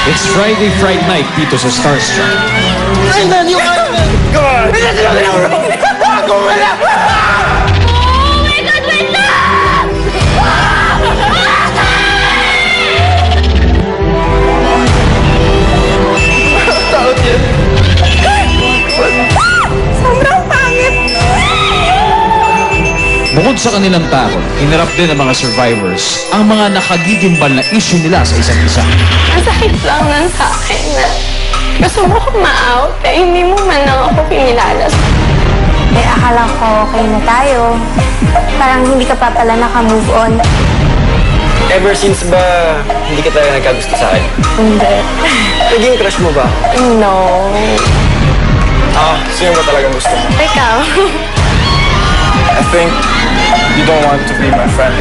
It's Friday Fright Night dito sa Starstruck. Brendan, you are... Come on! Oh my God, wait lang! Takot yan. Sobrang pangit. Bukod sa kanilang takot, hinarap din ng mga survivors ang mga nakagigimbal na issue nila sa isa't isa. Masakit lang lang sa akin na gusto mo akong ma-out eh hindi mo man lang ako pinilalas. Eh, akala ko okay na tayo. Parang hindi ka pa pala naka-move on. Ever since ba hindi ka talaga nagkagusto sa akin? Hindi. Naging crush mo ba? No. Sino ba talagang gusto mo? Ikaw. I think you don't want to be my friend.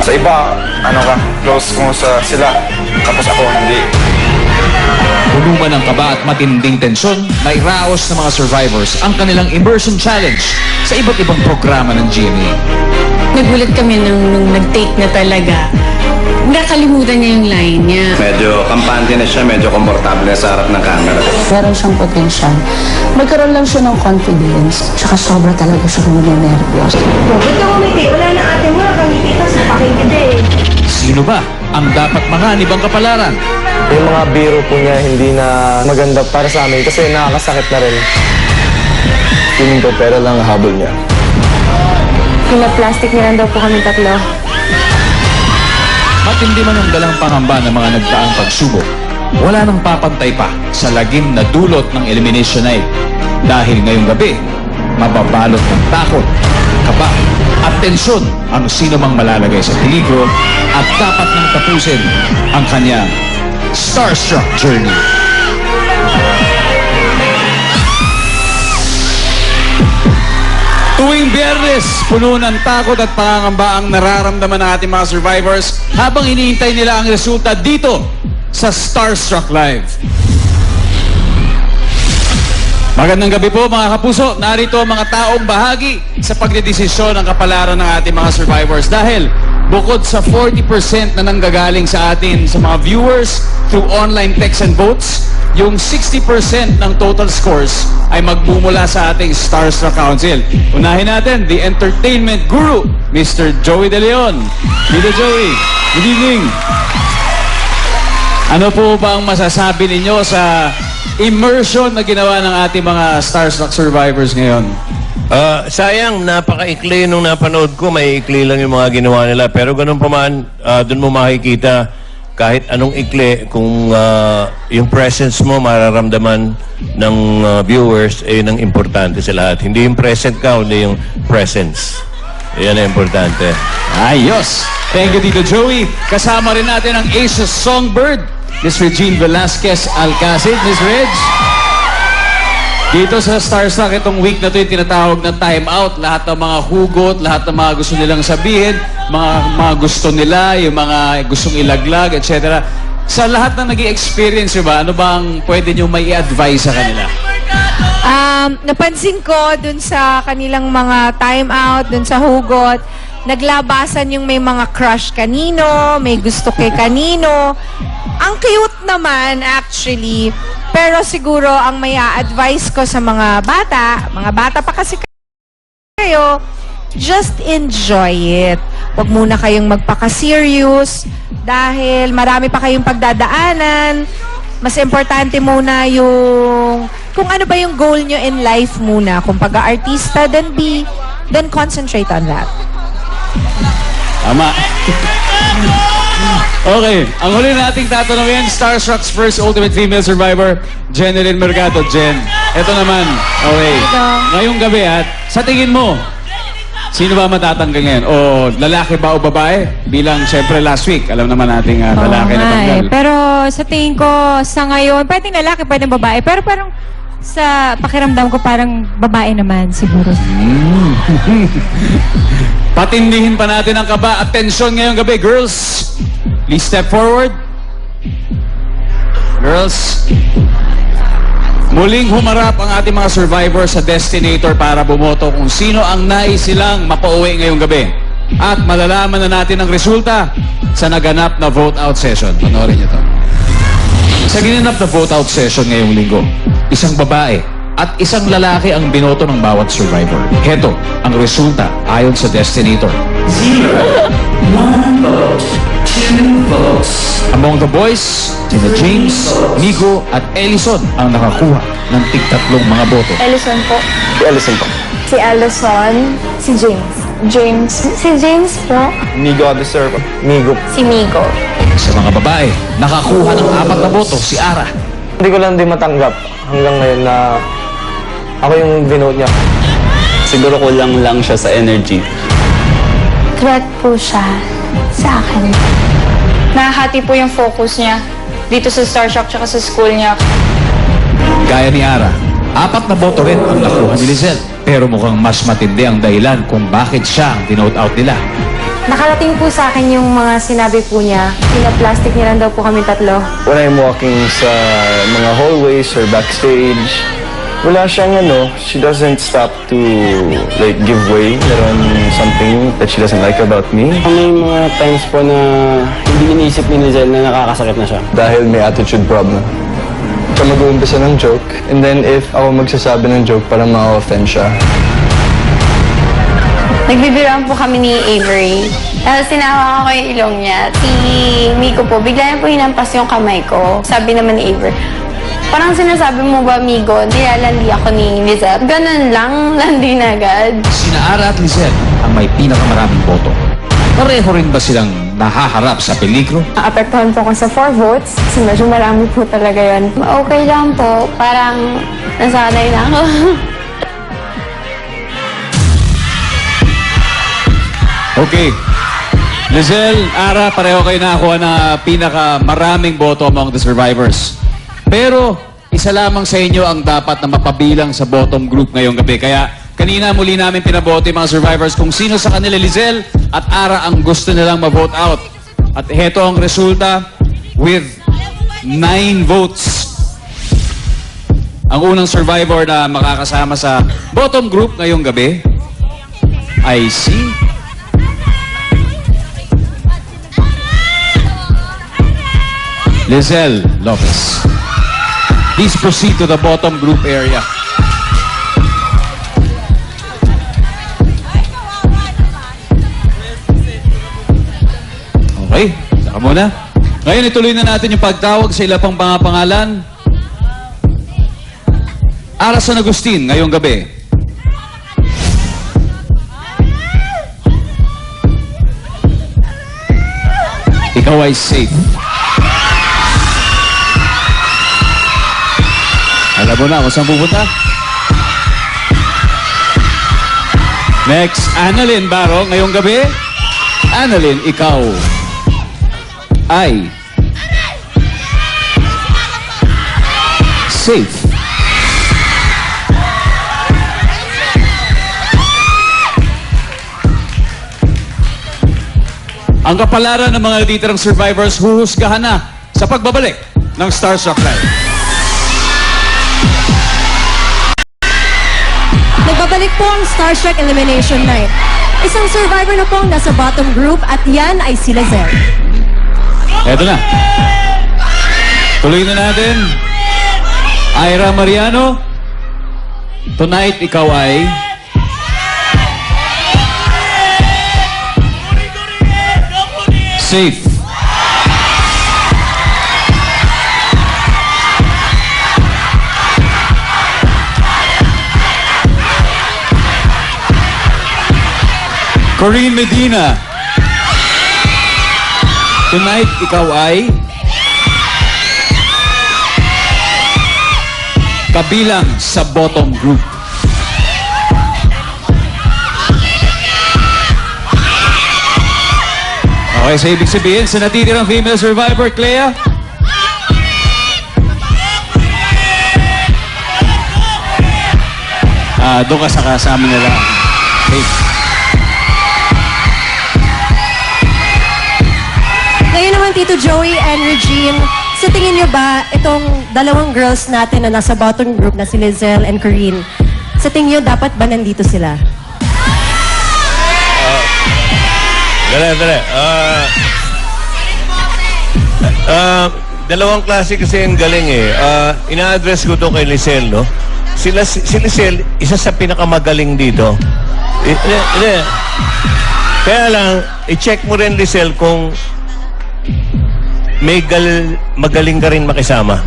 Sa iba, ano ka, close mo sa sila, tapos ako hindi. Puno man ng kaba at matinding tensyon, nairaos ng mga survivors ang kanilang immersion challenge sa iba't ibang programa ng GMA. Nagulat kami nung nag-take na talaga. Nakalimutan niya yung line niya. Medyo kampante na siya, medyo komportable na sa harap ng camera. Meron siyang potential. Magkaroon lang siya ng confidence. Tsaka sobra talaga siya nervyos. Ba't ka umiti? Wala na ate mo. Nakangiti ka sa pakinggan eh. Sino ba ang dapat manganib ang kapalaran? Yung mga biro po niya hindi na maganda para sa amin kasi nakakasakit na rin. Feeling ko pera lang ang habol niya. Pina-plastic niya lang daw po kami tatlo. Matindi man ang dalang pangamba ng mga nagdaang pagsubok, wala nang papantay pa sa lagim na dulot ng elimination night. Dahil ngayong gabi, mababalot ng takot, kaba at tensyon ang sino mang malalagay sa peligro at dapat nang tapusin ang kanyang Starstruck journey. Tuwing Biyernes, puno ng takot at pangangamba ang nararamdaman ng ating mga survivors habang iniintay nila ang resulta dito sa Starstruck Live. Magandang gabi po mga kapuso. Narito ang mga taong bahagi sa pagdedesisyon ng kapalaran ng ating mga survivors dahil bukod sa 40% na nanggagaling sa atin sa mga viewers through online text and votes, yung 60% ng total scores ay magmumula sa ating Starstruck Council. Unahin natin, the entertainment guru, Mr. Joey De Leon. Dito Joey, good evening. Ano po ba ang masasabi ninyo sa immersion na ginawa ng ating mga Starstruck survivors ngayon? Sayang, napaka-ikli nung napanood ko. May ikli lang yung mga ginawa nila. Pero ganun pa man, doon mo makikita kahit anong ikli, kung yung presence mo mararamdaman ng viewers, eh, yun ang importante sa lahat. Hindi yung present ka, hindi yung presence. Yan ang importante. Ayos! Thank you, Tito Joey. Kasama rin natin ang Ace of Songbird, Miss Regine Velasquez Alcacid. Miss Reg, dito sa Starstruck, itong week na ito yung tinatawag na time out. Lahat ng mga hugot, lahat ng mga gusto nilang sabihin, mga gusto nila, yung mga gustong ilaglag, etc. Sa lahat na nag-i-experience nyo ba, ano bang pwede nyo may i-advise sa kanila? Napansin ko dun sa kanilang mga time out, dun sa hugot, naglabasan yung may mga crush kanino, may gusto kay kanino. Ang cute naman actually, pero siguro ang may a-advise ko sa mga bata pa kasi kayo, just enjoy it. Huwag muna kayong magpaka-serious dahil marami pa kayong pagdadaanan. Mas importante muna yung kung ano ba yung goal nyo in life muna. Kung pag-artista, then concentrate on that. Tama. Okay, ang huli nating tatanungin, Starstruck's first ultimate female survivor, Jeneline Mercado. Jen, eto naman. Okay, ngayong gabi at sa tingin mo, sino ba matatanggal ngayon? O lalaki ba o babae? Bilang syempre last week, alam naman nating lalaki na tanggal. Pero sa tingin ko, sa ngayon, pwedeng lalaki, pwedeng babae. Pero parang sa pakiramdam ko, parang babae naman siguro. Patindihin pa natin ang kaba at tensyon ngayong gabi. Girls, please step forward. Girls, muling humarap ang ating mga survivors sa Destinator para bumoto kung sino ang nais silang mapauwi ngayong gabi. At malalaman na natin ang resulta sa naganap na vote-out session. Panoorin niyo to. Sa ginanap na vote-out session ngayong linggo, isang babae at isang lalaki ang binoto ng bawat survivor. Heto ang resulta ayon sa Destinator. 0, 1 vote, 2 votes. Among the boys, sina James, Migo at Ellison ang nakakuha ng tig-tatlong mga boto. Ellison po. Si Allison po. Si Allison. Si James. James. Si James po. Migo deserve. Migo. Si Migo. Sa mga babae, nakakuha ng 4 na boto si Ara. Hindi ko lang din matanggap hanggang ngayon na ako yung binote niya. Siguro kulang lang siya sa energy. Threat po siya sa akin. Nahahati po yung focus niya dito sa Starshock tsaka sa school niya. Gaya ni Ara, 4 na boto rin ang nakuha ni Lizelle. Pero mukhang mas matindi ang dahilan kung bakit siya ang binote out nila. Nakarating po sa akin yung mga sinabi po niya. Pina-plastic niya lang daw po kami tatlo. When I'm walking sa mga hallways or backstage, wala siyang she doesn't stop to like give way on something that she doesn't like about me. May mga times po na hindi iniisip ni Lizelle na nakakasakit na siya. Dahil may attitude problem. Siya mag-uumpisa ng joke, and then if ako magsasabi ng joke para ma-offend siya. Nagbibiroan po kami ni Avery. Tapos sinawa ko yung ilong niya. Si Miko po, bigla niya po hinampas yung kamay ko. Sabi naman ni Avery, parang sinasabi mo ba, Migo, nilalandi ako ni Lizelle. Ganun lang, landi na agad. Sina Ara at Lizelle ang may pinakamaraming boto. Pareho rin ba silang nahaharap sa peligro? Naapektuhan po ako sa 4 votes kasi medyo marami po talaga yun. Okay lang po, parang nasanay na ako. Okay. Lizelle, Ara, pareho kayo nakakuha na pinakamaraming boto among the survivors. Pero, isa lamang sa inyo ang dapat na mapabilang sa bottom group ngayong gabi. Kaya, kanina muli namin pinaboto yung mga survivors kung sino sa kanila, Lizelle at Ara, ang gusto nilang ma-vote out. At heto ang resulta with 9 votes. Ang unang survivor na makakasama sa bottom group ngayong gabi ay si Lizelle Lopez. Please proceed to the bottom group area. Okay, saka muna. Ngayon ituloy na natin yung pagtawag sa ilang pang mga pangalan. Ara San Agustin ngayong gabi. Ikaw ay safe. Alam mo na kung saan pupunta? Next, Annalyn Baro ngayong gabi. Annalyn, ikaw ay safe. Ang kapalaran ng mga natitirang survivors huhusgahan na sa pagbabalik ng Starstruck Live. Nagbabalik po ang Starstruck Elimination Night. Isang survivor na po ang nasa bottom group at yan ay si Lizelle. Eto na. Tuloy na natin. Ira Mariano, tonight ikaw ay safe. Corinne Medina, tonight ikaw ay kabilang sa bottom group. Okay, so ibig sabihin, sa natitirang female survivor, Clea? Doon ka sa kasama nila. Okay. Ngayon naman, Tito Joey and Regine, sa tingin niyo ba, itong dalawang girls natin na nasa bottom group na si Lizelle and Corinne, sa tingin niyo, dapat ba nandito sila? Dali. dalawang klase kasi ang galing eh. Ina-address ko to kay Lisel, no? Si Lisel, isa sa pinakamagaling dito. Kaya lang, i-check mo rin, Lisel, kung may magaling ka rin makisama.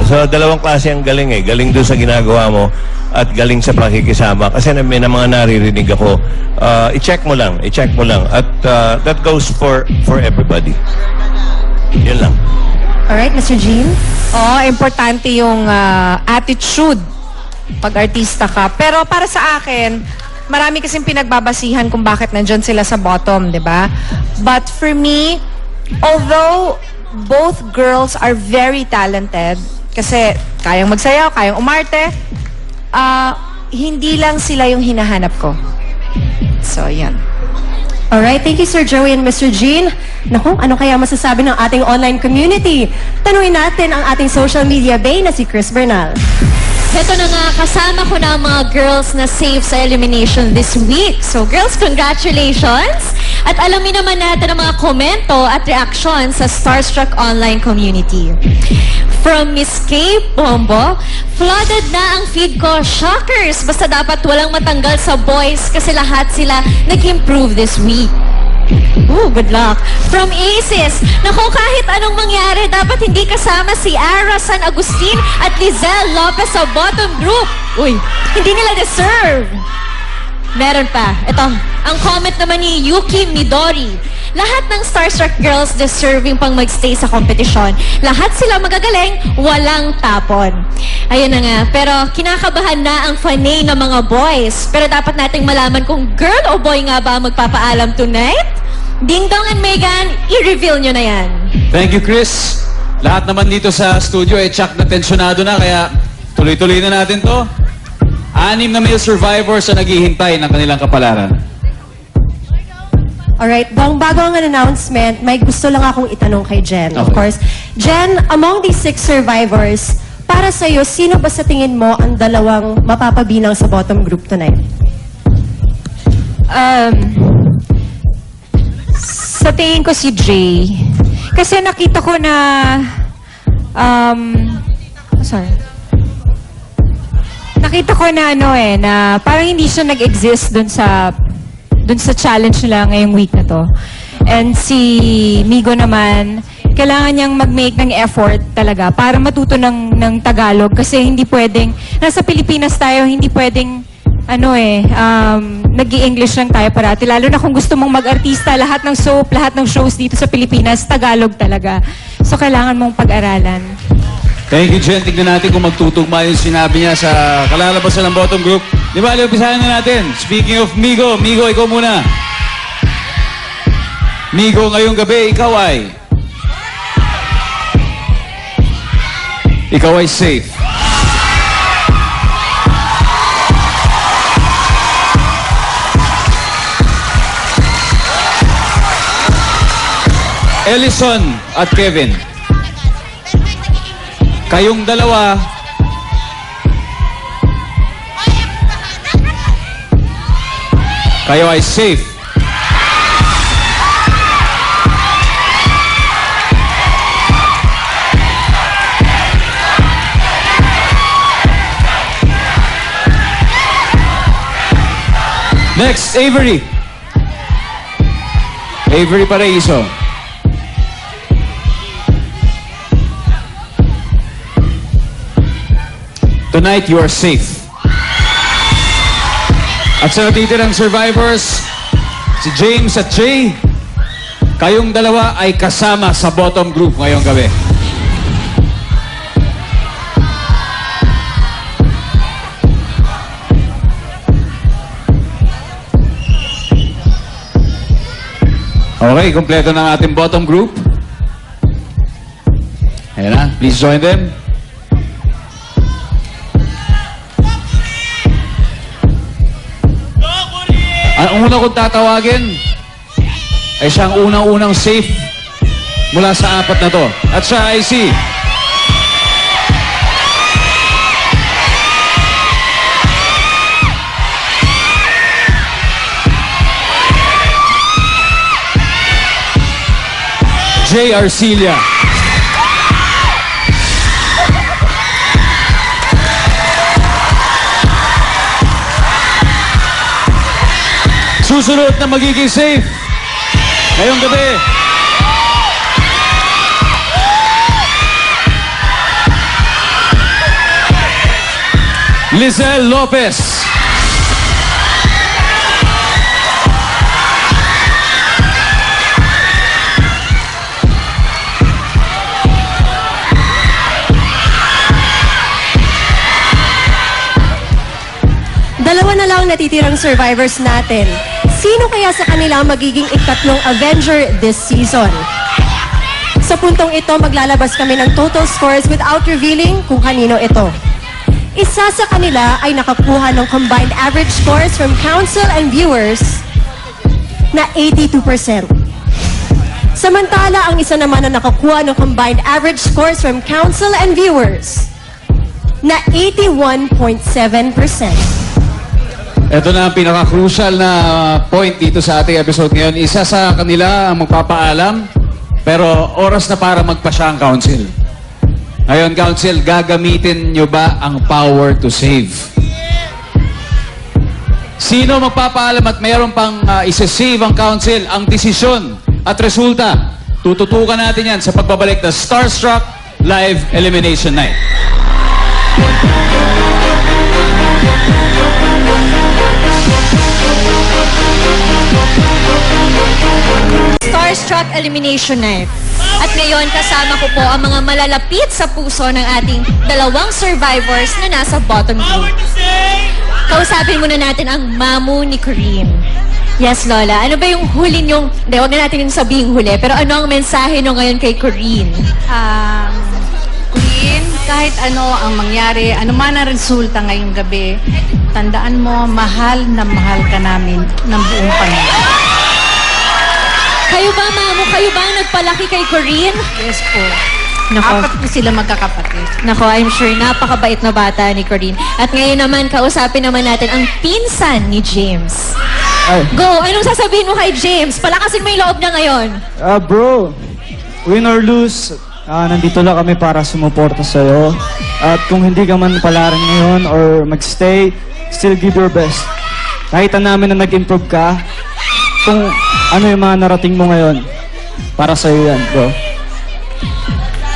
So, dalawang klase ang galing eh. Galing doon sa ginagawa mo at galing sa pakikisama. Kasi may na mga naririnig ako. I-check mo lang. At that goes for everybody. Yun lang. Alright, Mr. Jean? Importante yung attitude pag artista ka. Pero para sa akin, marami kasing pinagbabasihan kung bakit nandyan sila sa bottom, di ba? But for me, although both girls are very talented, kasi kayang magsayaw, kayang umarte, hindi lang sila yung hinahanap ko. So, yan. Alright, thank you Sir Joey and Mr. Jean. Naku, ano kaya masasabi ng ating online community? Tanungin natin ang ating social media bay na si Chris Bernal. Ito na nga, kasama ko na ang mga girls na safe sa elimination this week. So girls, congratulations! At alamin naman natin ang mga komento at reaksyon sa Starstruck online community. From Miss K. Bombo, flooded na ang feed ko. Shockers! Basta dapat walang matanggal sa boys kasi lahat sila nag-improve this week. Ooh, good luck. From Aces, naku, kahit anong mangyari, dapat hindi kasama si Ara San Agustin at Lizelle Lopez sa bottom group. Uy, hindi nila deserve. Meron pa. Ito, ang comment naman ni Yuki Midori. Lahat ng Starstruck girls deserving pang magstay sa kompetisyon. Lahat sila magagaling, walang tapon. Ayun na nga. Pero kinakabahan na ang fanay ng mga boys. Pero dapat nating malaman kung girl o boy nga ba ang magpapaalam tonight? Ding Dong and Megan, i-reveal nyo na yan. Thank you, Chris. Lahat naman dito sa studio tsak na tensyonado na, kaya tuloy-tuloy na natin to. 6 na male survivors na naghihintay ng kanilang kapalaran. Alright, bago ang announcement, may gusto lang akong itanong kay Jen, of course. Jen, among these 6 survivors, para sa'yo, sino ba sa tingin mo ang dalawang mapapabilang sa bottom group tonight? Sa tingin ko si Jay. Kasi nakita ko na nakita ko na na parang hindi siya nag-exist dun sa challenge nila ngayong week na to. And si Migo naman, kailangan niyang mag-make ng effort talaga para matuto ng Tagalog kasi hindi pwedeng, nasa Pilipinas tayo, hindi pwedeng nag-i-English lang tayo parati. Lalo na kung gusto mong mag-artista, lahat ng soap, lahat ng shows dito sa Pilipinas, Tagalog talaga. So, kailangan mong pag-aralan. Thank you, Jen. Tignan natin kung magtutugma yung sinabi niya sa kalalabasan ng bottom group. Di ba, umpisahan na natin. Speaking of Migo, Migo, ikaw muna. Migo, ngayong gabi, ikaw ay? Ikaw ay safe. Ellison at Kevin. Kayong dalawa, kayo ay safe. Next, Avery. Avery Paraiso. Tonight, you are safe. At sa natitirang survivors, si James at Jay, kayong dalawa ay kasama sa bottom group ngayong gabi. Okay, kompleto ng ating bottom group. Ayan na, please join them. Ang una kong tatawagin ay siyang unang-unang safe mula sa 4 na to. At siya ay si Jay Arcilia. susunod na magiging safe ngayong gabi. Lizelle Lopez. Dalawa na lang natitirang survivors natin. Sino kaya sa kanila ang magiging ikatlong Avenger this season? Sa puntong ito, maglalabas kami ng total scores without revealing kung kanino ito. Isa sa kanila ay nakakuha ng combined average scores from council and viewers na 82%. Samantala, ang isa naman na nakakuha ng combined average scores from council and viewers na 81.7%. Ito na ang pinaka-crucial na point dito sa ating episode ngayon. Isa sa kanila ang magpapaalam, pero oras na para magpasya ang council. Ngayon, council, gagamitin nyo ba ang power to save? Sino magpapaalam at mayroon pang isa-save ang council? Ang desisyon at resulta, tututukan natin yan sa pagbabalik na Starstruck Live Elimination Night. Starstruck Elimination Night. At ngayon, kasama ko po ang mga malalapit sa puso ng ating dalawang survivors na nasa bottom group. Kausapin muna natin ang mamu ni Corinne. Yes, Lola. Ano ba yung huli niyong... Hindi, wag na natin yung sabihing huli. Pero ano ang mensahe niyo ngayon kay Corinne? Corinne, kahit ano ang mangyari, ano man ang resulta ngayong gabi, tandaan mo, mahal na mahal ka namin ng buong Panginoon. Kayo ba, Mamu? Kayo ba ang nagpalaki kay Corinne? Yes po. Nako. Apat po sila magkakapatid. Nako, I'm sure napakabait na bata ni Corinne. At ngayon naman, kausapin naman natin ang pinsan ni James. Ay. Go! Anong sasabihin mo kay James? Palakasin mo yung loob na ngayon. Bro, win or lose, nandito lang kami para sumuporta sa'yo. At kung hindi ka man palaran ngayon or magstay, still give your best. Nakita namin na nag-improve ka. Kung ano yung mga narating mo ngayon, para sa'yo yan, bro.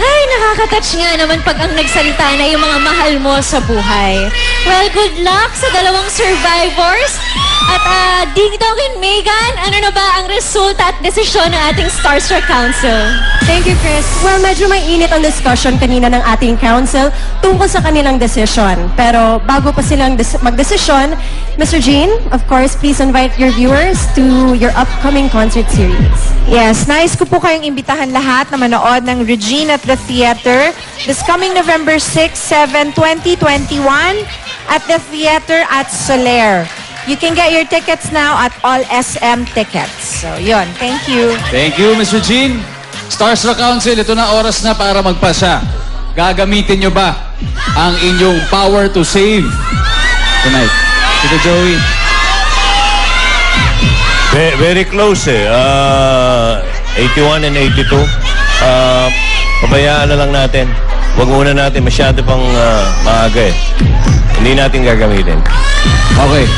Ay, nakaka-touch nga naman pag ang nagsalita na yung mga mahal mo sa buhay. Well, good luck sa dalawang survivors. At Ding Dong and Megan, ano na ba ang resulta at desisyon ng ating Starstruck Council? Thank you, Chris. Well, medyo may init ang discussion kanina ng ating council tungkol sa kanilang decision. Pero bago pa silang magdesisyon, Mr. Jean, of course, please invite your viewers to your upcoming concert series. Yes, nais ko po kayong imbitahan lahat na manood ng Regine at the Theater this coming November 6, 7, 2021 at the Theater at Soler. You can get your tickets now at all SM tickets. So, yun. Thank you. Thank you, Mr. Jean. Starstruck Council, ito na oras na para magpasya. Gagamitin nyo ba ang inyong power to save tonight? Tito Joey. Very close eh. 81 and 82. Pabayaan na lang natin. Huwag muna natin masyado pang maaga eh. Hindi natin gagamitin. Okay.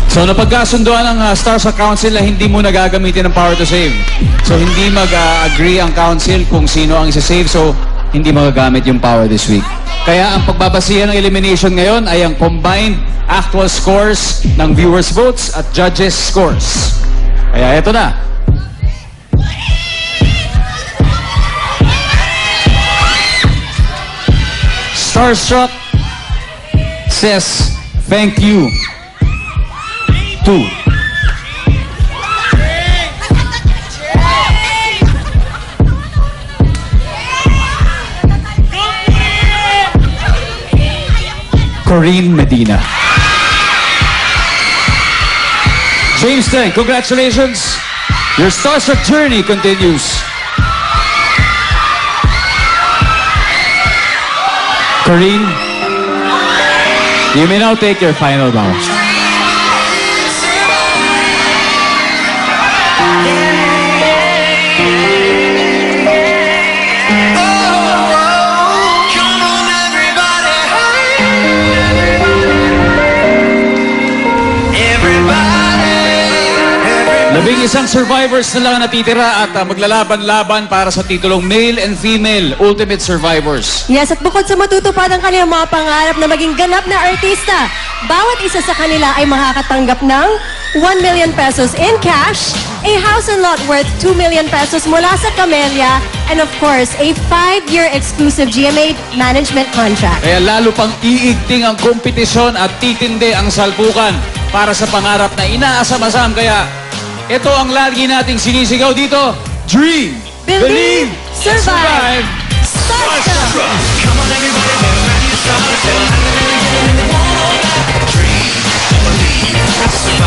So napagkasunduan ng Starstruck Council na hindi mo nagagamitin ang power to save. So hindi mag-agree ang council kung sino ang isa-save. So hindi magagamit yung power this week. Kaya ang pagbabasihan ng elimination ngayon ay ang combined actual scores ng viewers' votes at judges' scores. Kaya eto na. Starstruck says thank you to Corinne Medina. James Teng, congratulations. Your Starstruck journey continues. Corinne, you may now take your final bow. Everybody isang survivors na lang natitira at maglalaban-laban para sa titulong Male and Female Ultimate Survivors. Yes, at bukod sa matutupad ang kanilang mga pangarap na maging ganap na artista, bawat isa sa kanila ay makakatanggap ng 1 million pesos in cash, a house and lot worth 2 million pesos mula sa Camellia, and of course, a 5-year exclusive GMA management contract. Kaya lalo pang iigting ang kompetisyon at titindi ang salpukan para sa pangarap na inaasam-asam. Kaya ito ang lagi nating sinisigaw dito. Dream, believe, survive, Starstruck! Come on everybody, get ready to start. Dream, believe, survive.